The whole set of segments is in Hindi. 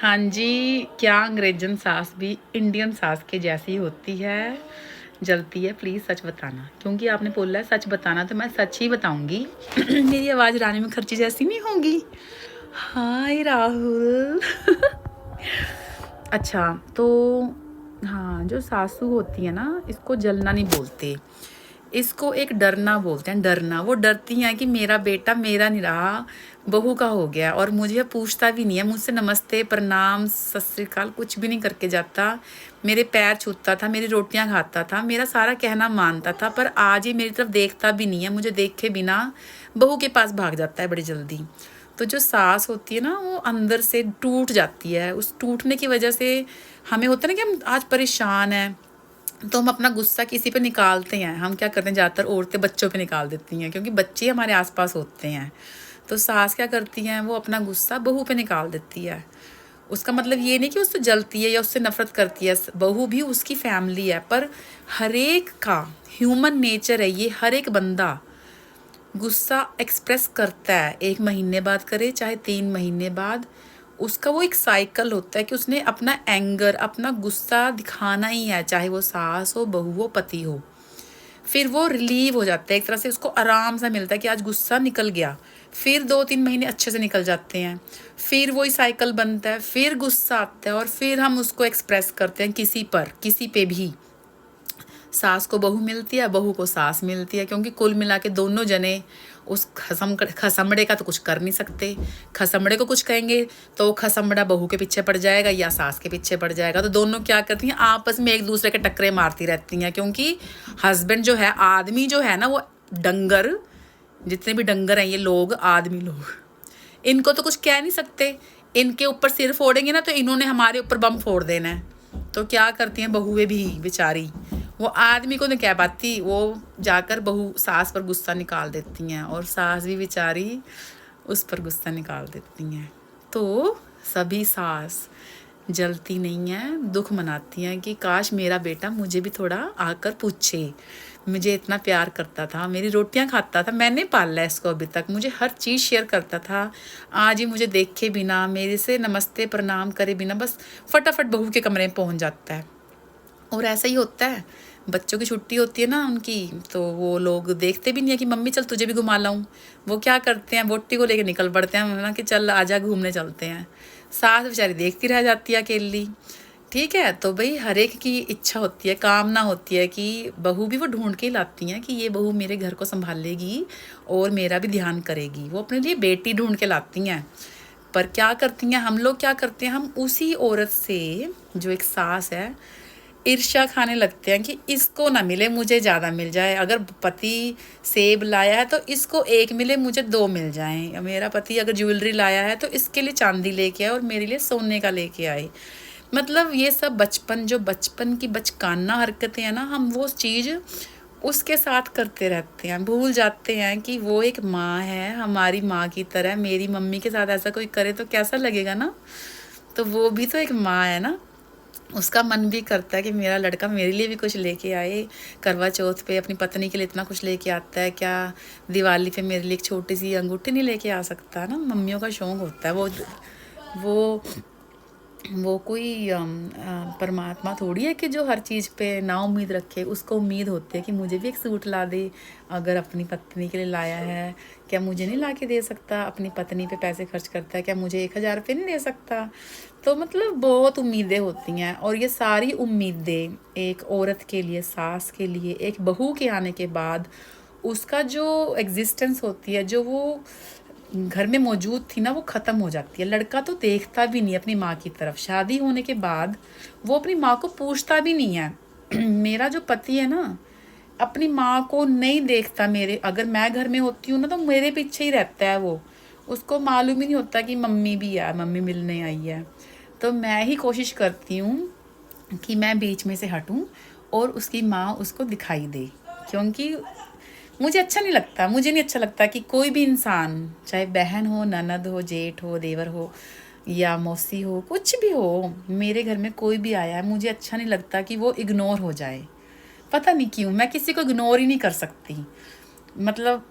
हाँ जी, क्या अंग्रेजन सास भी इंडियन सास के जैसी होती है, जलती है? प्लीज़ सच बताना, क्योंकि आपने बोला है सच बताना तो मैं सच ही बताऊँगी। मेरी आवाज़ रानी मुखर्जी जैसी नहीं होगी? हाय राहुल। अच्छा, तो हाँ, जो सासू होती है ना, इसको जलना नहीं बोलते, इसको एक डरना बोलते हैं, डरना। वो डरती हैं कि मेरा बेटा मेरा नहीं रहा, बहू का हो गया और मुझे पूछता भी नहीं है, मुझसे नमस्ते, प्रणाम, सत श्री अकाल कुछ भी नहीं करके जाता, मेरे पैर छूता था, मेरी रोटियां खाता था, मेरा सारा कहना मानता था, पर आज ये मेरी तरफ देखता भी नहीं है, मुझे देखे बिना बहू के पास भाग जाता है बड़ी जल्दी। तो जो सास होती है ना, वो अंदर से टूट जाती है। उस टूटने की वजह से हमें होता है ना कि हम आज परेशान हैं, तो हम अपना गुस्सा किसी पे निकालते हैं। हम क्या करते हैं, ज़्यादातर औरतें बच्चों पे निकाल देती हैं, क्योंकि बच्चे हमारे आसपास होते हैं। तो सास क्या करती हैं, वो अपना गुस्सा बहू पे निकाल देती है। उसका मतलब ये नहीं कि उससे जलती है या उससे नफरत करती है, बहू भी उसकी फैमिली है, पर हर एक का ह्यूमन नेचर है ये, हर एक बंदा गुस्सा एक्सप्रेस करता है, 1 महीने बाद करे चाहे 3 महीने बाद। उसका वो एक साइकिल होता है कि उसने अपना एंगर, अपना गुस्सा दिखाना ही है, चाहे वो सास हो, बहू हो, पति हो। फिर वो रिलीव हो जाता है, एक तरह से उसको आराम सा मिलता है कि आज गुस्सा निकल गया। फिर 2-3 महीने अच्छे से निकल जाते हैं, फिर वही साइकिल बनता है, फिर गुस्सा आता है और फिर हम उसको एक्सप्रेस करते हैं किसी पर, किसी पे भी। सास को बहू मिलती है, बहू को सास मिलती है, क्योंकि कुल मिला के दोनों जने उस खसमड़े का तो कुछ कर नहीं सकते। खसमड़े को कुछ कहेंगे तो खसमड़ा बहू के पीछे पड़ जाएगा या सास के पीछे पड़ जाएगा। तो दोनों क्या करती हैं, आपस में एक दूसरे के टक्करे मारती रहती हैं, क्योंकि हस्बैंड जो है, आदमी जो है ना, वो डंगर, जितने भी डंगर हैं ये लोग, आदमी लोग, इनको तो कुछ कह नहीं सकते। इनके ऊपर सिर फोड़ेंगे ना तो इन्होंने हमारे ऊपर बम फोड़ देना है। तो क्या करती हैं बहुएं भी बेचारी, वो आदमी को नहीं कह पाती, वो जाकर बहू सास पर गुस्सा निकाल देती हैं और सास भी बेचारी उस पर गुस्सा निकाल देती हैं। तो सभी सास जलती नहीं हैं, दुख मनाती हैं कि काश मेरा बेटा मुझे भी थोड़ा आकर पूछे, मुझे इतना प्यार करता था, मेरी रोटियां खाता था, मैंने पाला है इसको अभी तक, मुझे हर चीज़ शेयर करता था, आज ही मुझे देखे बिना, मेरे से नमस्ते प्रणाम करे बिना बस फटाफट बहू के कमरे में पहुंच जाता है। और ऐसा ही होता है, बच्चों की छुट्टी होती है ना उनकी, तो वो लोग देखते भी नहीं है कि मम्मी चल तुझे भी घुमा लाऊं। वो क्या करते हैं, वोटी को लेके निकल पड़ते हैं ना कि चल आजा घूमने चलते हैं। सास बेचारी देखती रह जाती है अकेली। ठीक है, तो भाई हर एक की इच्छा होती है, कामना होती है कि बहू भी वो ढूंढ के लाती हैं कि ये बहू मेरे घर को संभालेगी और मेरा भी ध्यान करेगी। वो अपने लिए बेटी ढूंढ के लाती हैं। पर क्या करती हैं, हम लोग क्या करते हैं, हम उसी औरत से, जो एक सास है, ईर्ष्या खाने लगते हैं कि इसको ना मिले मुझे ज़्यादा मिल जाए। अगर पति सेब लाया है तो इसको 1 मिले मुझे 2 मिल जाएं, या मेरा पति अगर ज्वेलरी लाया है तो इसके लिए चांदी लेके आए और मेरे लिए सोने का लेके आए। मतलब ये सब बचपन, जो बचपन की बचकाना हरकतें हैं ना, हम वो चीज़ उसके साथ करते रहते हैं, भूल जाते हैं कि वो एक माँ है, हमारी माँ की तरह। मेरी मम्मी के साथ ऐसा कोई करे तो कैसा लगेगा ना, तो वो भी तो एक माँ है ना, उसका मन भी करता है कि मेरा लड़का मेरे लिए भी कुछ लेके आए। करवा चौथ पे अपनी पत्नी के लिए इतना कुछ लेके आता है, क्या दिवाली पे मेरे लिए एक छोटी सी अंगूठी नहीं लेके आ सकता ना? मम्मियों का शौक होता है। वो वो कोई परमात्मा थोड़ी है कि जो हर चीज़ पे ना उम्मीद रखे। उसको उम्मीद होती है कि मुझे भी एक सूट ला दे, अगर अपनी पत्नी के लिए लाया है, क्या मुझे नहीं ला के दे सकता? अपनी पत्नी पे पैसे खर्च करता है, क्या मुझे 1,000 रुपये नहीं दे सकता? तो मतलब बहुत उम्मीदें होती हैं, और ये सारी उम्मीदें एक औरत के लिए, सास के लिए, एक बहू के आने के बाद उसका जो एग्जिस्टेंस होती है, जो वो घर में मौजूद थी ना, वो ख़त्म हो जाती है। लड़का तो देखता भी नहीं अपनी माँ की तरफ, शादी होने के बाद वो अपनी माँ को पूछता भी नहीं है। मेरा जो पति है ना, अपनी माँ को नहीं देखता मेरे, अगर मैं घर में होती हूँ ना तो मेरे पीछे ही रहता है वो। उसको मालूम ही नहीं होता कि मम्मी भी है, मम्मी मिलने आई है। तो मैं ही कोशिश करती हूँ कि मैं बीच में से हटूँ और उसकी माँ उसको दिखाई दे, क्योंकि मुझे अच्छा नहीं लगता, मुझे नहीं अच्छा लगता कि कोई भी इंसान, चाहे बहन हो, ननद हो, जेठ हो, देवर हो या मौसी हो, कुछ भी हो, मेरे घर में कोई भी आया है, मुझे अच्छा नहीं लगता कि वो इग्नोर हो जाए। पता नहीं क्यों, मैं किसी को इग्नोर ही नहीं कर सकती, मतलब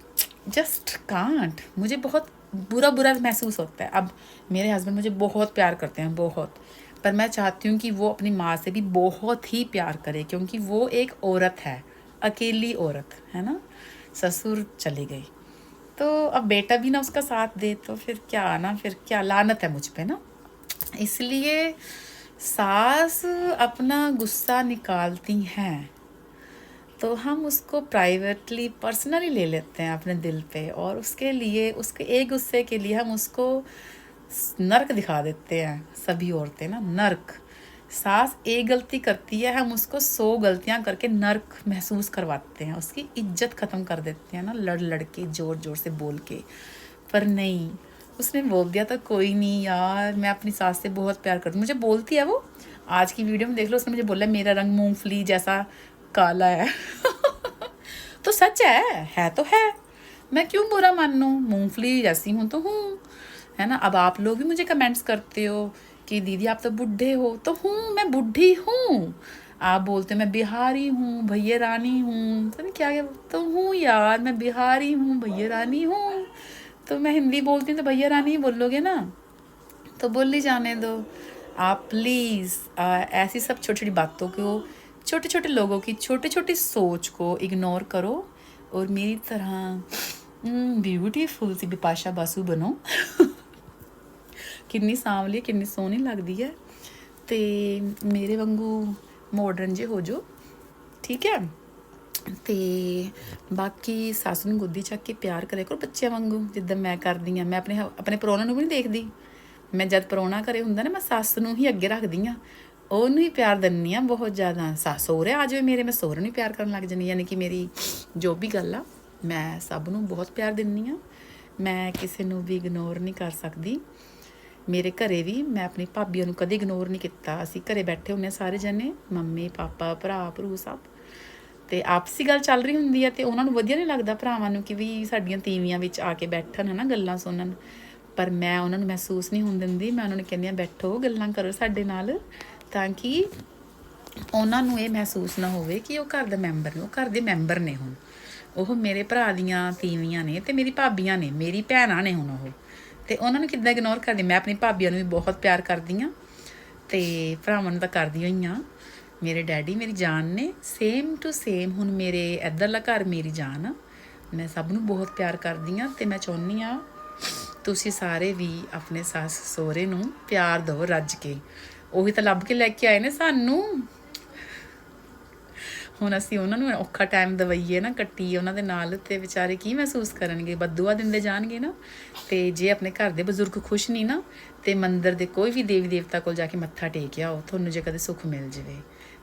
जस्ट कांट। मुझे बहुत बुरा बुरा महसूस होता है। अब मेरे हस्बैंड मुझे बहुत प्यार करते हैं, बहुत, पर मैं चाहती हूँ कि वो अपनी माँ से भी बहुत ही प्यार करे, क्योंकि वो एक औरत है, अकेली औरत है ना। ससुर चली गई तो अब बेटा भी ना उसका साथ दे, तो फिर क्या ना, फिर क्या लानत है मुझ पे ना। इसलिए सास अपना गुस्सा निकालती हैं तो हम उसको प्राइवेटली पर्सनली ले लेते हैं अपने दिल पे, और उसके लिए, उसके एक गुस्से के लिए हम उसको नर्क दिखा देते हैं। सभी औरतें ना नर्क, सास एक गलती करती है, हम उसको 100 गलतियां करके नर्क महसूस करवाते हैं, उसकी इज्जत ख़त्म कर देते हैं ना, लड़ लड़ के, ज़ोर ज़ोर से बोल के। पर नहीं, उसने बोल दिया तो कोई नहीं यार, मैं अपनी सास से बहुत प्यार करती हूँ। मुझे बोलती है वो, आज की वीडियो में देख लो, उसने मुझे बोला मेरा रंग मूंगफली जैसा काला है तो सच है तो है, मैं क्यों बुरा मानूं, मूंगफली जैसी हूँ तो हूँ, है ना। अब आप लोग भी मुझे कमेंट्स करते हो कि दीदी आप तो बुढ़े हो, तो हूँ, मैं बुढ़ी हूँ। आप बोलते हो मैं बिहारी हूँ, भैया रानी हूँ, तो क्या क्या तो हूँ यार, मैं बिहारी हूँ, भैया रानी हूँ। तो मैं हिंदी बोलती हूँ तो भैया रानी ही बोलोगे ना, तो बोल ही जाने दो। आप प्लीज़ ऐसी सब छोटी छोटी बातों को, छोटे छोटे लोगों की छोटी छोटी सोच को इग्नोर करो, और मेरी तरह ब्यूटीफुल सी बिपाशा बासु बनो किन्नी सांवली, किन्नी सोहनी लगदी है, ते मेरे वांगू मॉडर्न जे हो जो, ठीक है। ਤੇ ਬਾਕੀ ਸੱਸ ਨੂੰ ਗੋਦੀ ਚੱਕ ਕੇ ਪਿਆਰ ਕਰਿਆ ਕਰੋ ਬੱਚਿਆਂ ਵਾਂਗੂ, ਜਿੱਦਾਂ ਮੈਂ ਕਰਦੀ ਹਾਂ। ਮੈਂ ਆਪਣੇ ਪ੍ਰਾਹੁਣੇ ਨੂੰ ਵੀ ਨਹੀਂ ਦੇਖਦੀ, ਮੈਂ ਜਦ ਪ੍ਰਾਹੁਣਾ ਘਰੇ ਹੁੰਦਾ ਨਾ, ਮੈਂ ਸੱਸ ਨੂੰ ਹੀ ਅੱਗੇ ਰੱਖਦੀ ਹਾਂ, ਉਹਨੂੰ ਹੀ ਪਿਆਰ ਦਿੰਦੀ ਹਾਂ ਬਹੁਤ ਜ਼ਿਆਦਾ। ਸੱਸ ਸਹੁਰੇ ਆ ਜਾਵੇ ਮੇਰੇ, ਮੈਂ ਸਹੁਰੇ ਨੂੰ ਹੀ ਪਿਆਰ ਕਰਨ ਲੱਗ ਜਾਂਦੀ, ਯਾਨੀ ਕਿ ਮੇਰੀ ਜੋ ਵੀ ਗੱਲ ਆ, ਮੈਂ ਸਭ ਨੂੰ ਬਹੁਤ ਪਿਆਰ ਦਿੰਦੀ ਹਾਂ, ਮੈਂ ਕਿਸੇ ਨੂੰ ਵੀ ਇਗਨੋਰ ਨਹੀਂ ਕਰ ਸਕਦੀ। ਮੇਰੇ ਘਰੇ ਵੀ ਮੈਂ ਆਪਣੀ ਭਾਬੀਆਂ ਨੂੰ ਕਦੇ ਇਗਨੋਰ ਨਹੀਂ ਕੀਤਾ। ਅਸੀਂ ਘਰੇ ਬੈਠੇ ਹੁੰਦੇ ਸਾਰੇ ਜਣੇ, ਮੰਮੀ ਪਾਪਾ ਭਰਾ ਭਰੂ ਸਭ, ਤੇ ਆਪਸੀ ਗੱਲ ਚੱਲ ਰਹੀ ਹੁੰਦੀ ਹੈ, ਤੇ ਉਹਨਾਂ ਨੂੰ ਵਧੀਆ ਨਹੀਂ ਲੱਗਦਾ ਭਰਾਵਾਂ ਨੂੰ ਕਿ ਵੀ ਸਾਡੀਆਂ ਤੀਵੀਆਂ ਵਿੱਚ ਆ ਕੇ ਬੈਠਣ, ਹੈ ਨਾ, ਗੱਲਾਂ ਸੁਣਨ। ਪਰ ਮੈਂ ਉਹਨਾਂ ਨੂੰ ਮਹਿਸੂਸ ਨਹੀਂ ਹੋਣ ਦਿੰਦੀ, ਮੈਂ ਉਹਨਾਂ ਨੂੰ ਕਹਿੰਦੀ ਹਾਂ ਬੈਠੋ ਗੱਲਾਂ ਕਰੋ ਸਾਡੇ ਨਾਲ, ਤਾਂ ਕਿ ਉਹਨਾਂ ਨੂੰ ਇਹ ਮਹਿਸੂਸ ਨਾ ਹੋਵੇ ਕਿ ਉਹ ਘਰ ਦਾ ਮੈਂਬਰ ਨੇ, ਉਹ ਘਰ ਦੇ ਮੈਂਬਰ ਨੇ। ਹੁਣ ਉਹ ਮੇਰੇ ਭਰਾ ਦੀਆਂ ਤੀਵੀਆਂ ਨੇ ਤੇ ਮੇਰੀ ਭਾਬੀਆਂ ਨੇ, ਮੇਰੀ ਭੈਣਾਂ ਨੇ ਹੁਣ ਉਹ, ਤੇ ਉਹਨਾਂ ਨੂੰ ਕਿੱਦਾਂ ਇਗਨੋਰ ਕਰਦੀ। ਮੈਂ ਆਪਣੀ ਭਾਬੀਆਂ ਨੂੰ ਵੀ ਬਹੁਤ ਪਿਆਰ ਕਰਦੀ ਹਾਂ, ਤੇ ਭਰਾਵਾਂ ਨੂੰ ਤਾਂ ਕਰਦੀ ਹੋਈ ਹਾਂ। ਮੇਰੇ ਡੈਡੀ ਮੇਰੀ ਜਾਨ ਨੇ, ਸੇਮ ਟੂ ਸੇਮ ਹੁਣ ਮੇਰੇ ਇੱਧਰਲਾ ਘਰ ਮੇਰੀ ਜਾਨ ਆ। ਮੈਂ ਸਭ ਨੂੰ ਬਹੁਤ ਪਿਆਰ ਕਰਦੀ ਹਾਂ, ਤੇ ਮੈਂ ਚਾਹੁੰਦੀ ਹਾਂ ਤੁਸੀਂ ਸਾਰੇ ਵੀ ਆਪਣੇ ਸੱਸ ਸਹੁਰੇ ਨੂੰ ਪਿਆਰ ਦਿਓ ਰੱਜ ਕੇ। ਉਹੀ ਤਾਂ ਲੱਭ ਕੇ ਲੈ ਕੇ ਆਏ ਨੇ ਸਾਨੂੰ, ਹੁਣ ਅਸੀਂ ਉਹਨਾਂ ਨੂੰ ਔਖਾ ਟਾਈਮ ਦਵਾਈਏ ਨਾ, ਕੱਟੀਏ ਉਹਨਾਂ ਦੇ ਨਾਲ, ਤੇ ਵਿਚਾਰੇ ਕੀ ਮਹਿਸੂਸ ਕਰਨਗੇ, ਬਦਦੁਆ ਦਿੰਦੇ ਜਾਣਗੇ ਨਾ। ਤੇ ਜੇ ਆਪਣੇ ਘਰ ਦੇ ਬਜ਼ੁਰਗ ਖੁਸ਼ ਨਹੀਂ ਨਾ, ਤੇ ਮੰਦਿਰ ਦੇ ਕੋਈ ਵੀ ਦੇਵੀ ਦੇਵਤਾ ਕੋਲ ਜਾ ਕੇ ਮੱਥਾ ਟੇਕ ਆਓ, ਤੁਹਾਨੂੰ ਜੇ ਕਦੇ ਸੁੱਖ ਮਿਲ ਜਾਵੇ।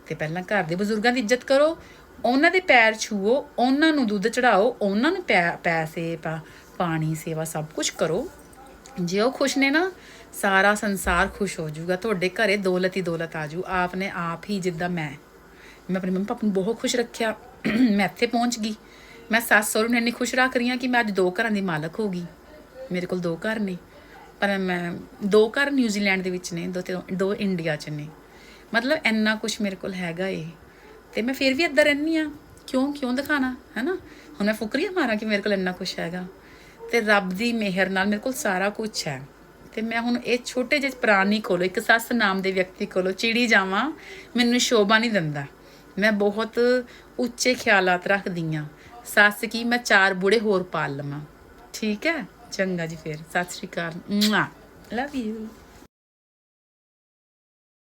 ਤੇ ਪਹਿਲਾਂ ਘਰ ਦੇ ਬਜ਼ੁਰਗਾਂ ਦੀ ਇੱਜ਼ਤ ਕਰੋ, ਉਹਨਾਂ ਦੇ ਪੈਰ ਛੂਓ, ਉਹਨਾਂ ਨੂੰ ਦੁੱਧ ਚੜਾਓ, ਉਹਨਾਂ ਨੂੰ ਪੈਸੇ ਪਾਣੀ ਸੇਵਾ ਸਭ ਕੁਝ ਕਰੋ। ਜੇ ਉਹ ਖੁਸ਼ ਨੇ ਨਾ, ਸਾਰਾ ਸੰਸਾਰ ਖੁਸ਼ ਹੋ ਜਾਊਗਾ, ਤੁਹਾਡੇ ਘਰੇ ਦੌਲਤ ਹੀ ਦੌਲਤ ਆ ਜਾਊ ਆਪ ਨੇ ਆਪ ਹੀ। ਜਿੱਦਾਂ ਮੈਂ ਆਪਣੇ ਮੰਮੀ ਪਾਪਾ ਨੂੰ ਬਹੁਤ ਖੁਸ਼ ਰੱਖਿਆ, ਮੈਂ ਇੱਥੇ ਪਹੁੰਚ ਗਈ। ਮੈਂ ਸੱਸ ਸਹੁਰੇ ਨੂੰ ਇੰਨੀ ਖੁਸ਼ ਰੱਖ ਰਹੀ ਹਾਂ ਕਿ ਮੈਂ ਅੱਜ 2 ਘਰਾਂ ਦੀ ਮਾਲਕ ਹੋ ਗਈ। ਮੇਰੇ ਕੋਲ 2 ਘਰ ਨੇ, ਪਰ ਮੈਂ 2 ਘਰ ਨਿਊਜ਼ੀਲੈਂਡ ਦੇ ਵਿੱਚ ਨੇ, 2 ਇੰਡੀਆ 'ਚ ਨੇ। ਮਤਲਬ ਇੰਨਾ ਕੁਛ ਮੇਰੇ ਕੋਲ ਹੈਗਾ ਏ, ਤੇ ਮੈਂ ਫਿਰ ਵੀ ਇੱਦਾਂ ਰਹਿੰਦੀ ਹਾਂ। ਕਿਉਂ ਦਿਖਾਣਾ, ਹੈ ਨਾ। ਹੁਣ ਮੈਂ ਫੁਕਰੀਆਂ ਮਾਰਾਂ ਕਿ ਮੇਰੇ ਕੋਲ ਇੰਨਾ ਕੁਛ ਹੈਗਾ, ਤੇ ਰੱਬ ਦੀ ਮਿਹਰ ਨਾਲ ਮੇਰੇ ਕੋਲ ਸਾਰਾ ਕੁਛ ਹੈ। ਤੇ ਮੈਂ ਹੁਣ ਇਹ ਛੋਟੇ ਜਿਹੇ ਪ੍ਰਾਣੀ ਕੋਲੋਂ, ਇੱਕ ਸੱਸ ਨਾਮ ਦੇ ਵਿਅਕਤੀ ਕੋਲੋਂ ਚਿੜੀ ਜਾਵਾਂ, ਮੈਨੂੰ ਸ਼ੋਭਾ ਨਹੀਂ ਦਿੰਦਾ। ਮੈਂ ਬਹੁਤ ਉੱਚੇ ਖਿਆਲਾਤ ਰੱਖਦੀ ਹਾਂ। ਸੱਸ ਕੀ, ਮੈਂ 4 ਬੁੜੇ ਹੋਰ ਪਾਲ ਲਵਾਂ। ਠੀਕ ਹੈ, ਚੰਗਾ ਜੀ, ਫਿਰ ਸਤਿ ਸ਼੍ਰੀ ਅਕਾਲ, ਲਵ ਯੂ।